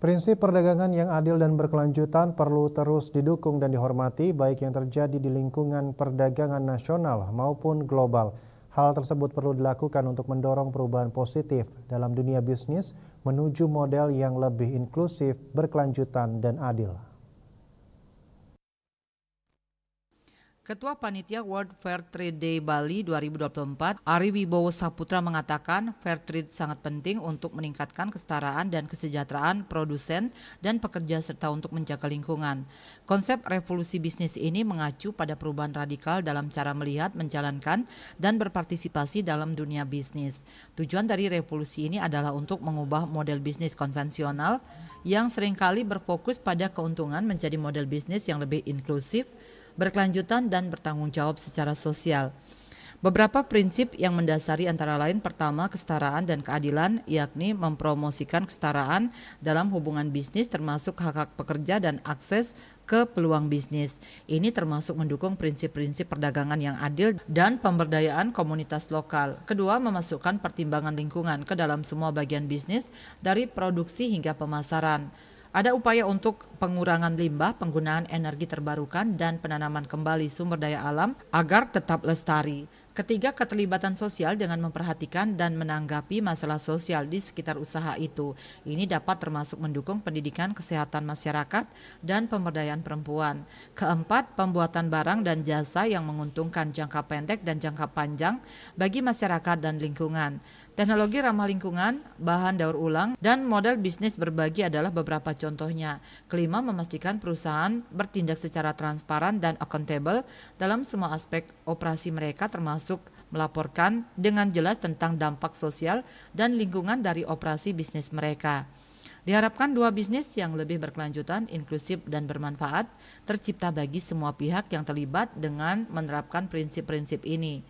Prinsip perdagangan yang adil dan berkelanjutan perlu terus didukung dan dihormati, baik yang terjadi di lingkungan perdagangan nasional maupun global. Hal tersebut perlu dilakukan untuk mendorong perubahan positif dalam dunia bisnis menuju model yang lebih inklusif, berkelanjutan, dan adil. Ketua Panitia World Fair Trade Day Bali 2024, Ari Wibowo Saputra mengatakan fair trade sangat penting untuk meningkatkan kesetaraan dan kesejahteraan produsen dan pekerja serta untuk menjaga lingkungan. Konsep revolusi bisnis ini mengacu pada perubahan radikal dalam cara melihat, menjalankan, dan berpartisipasi dalam dunia bisnis. Tujuan dari revolusi ini adalah untuk mengubah model bisnis konvensional yang seringkali berfokus pada keuntungan menjadi model bisnis yang lebih inklusif, berkelanjutan, dan bertanggung jawab secara sosial. Beberapa prinsip yang mendasari antara lain pertama, kesetaraan dan keadilan, yakni mempromosikan kesetaraan dalam hubungan bisnis termasuk hak-hak pekerja dan akses ke peluang bisnis. Ini termasuk mendukung prinsip-prinsip perdagangan yang adil dan pemberdayaan komunitas lokal. Kedua, memasukkan pertimbangan lingkungan ke dalam semua bagian bisnis dari produksi hingga pemasaran. Ada upaya untuk pengurangan limbah, penggunaan energi terbarukan, dan penanaman kembali sumber daya alam agar tetap lestari. Ketiga, keterlibatan sosial dengan memperhatikan dan menanggapi masalah sosial di sekitar usaha itu. Ini dapat termasuk mendukung pendidikan kesehatan masyarakat dan pemberdayaan perempuan. Keempat, pembuatan barang dan jasa yang menguntungkan jangka pendek dan jangka panjang bagi masyarakat dan lingkungan. Teknologi ramah lingkungan, bahan daur ulang, dan model bisnis berbagi adalah beberapa contohnya. Kelima, memastikan perusahaan bertindak secara transparan dan accountable dalam semua aspek operasi mereka, termasuk melaporkan dengan jelas tentang dampak sosial dan lingkungan dari operasi bisnis mereka. Diharapkan dua bisnis yang lebih berkelanjutan, inklusif, dan bermanfaat tercipta bagi semua pihak yang terlibat dengan menerapkan prinsip-prinsip ini.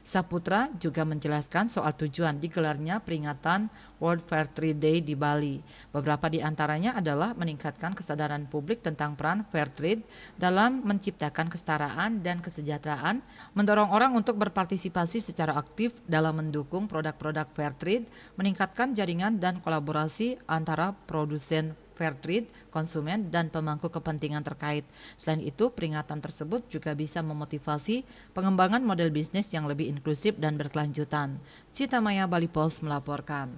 Saputra juga menjelaskan soal tujuan digelarnya peringatan World Fair Trade Day di Bali. Beberapa di antaranya adalah meningkatkan kesadaran publik tentang peran fair trade dalam menciptakan kesetaraan dan kesejahteraan, mendorong orang untuk berpartisipasi secara aktif dalam mendukung produk-produk fair trade, meningkatkan jaringan dan kolaborasi antara produsen fair trade, konsumen, dan pemangku kepentingan terkait. Selain itu, peringatan tersebut juga bisa memotivasi pengembangan model bisnis yang lebih inklusif dan berkelanjutan. Cita Maya Bali Post melaporkan.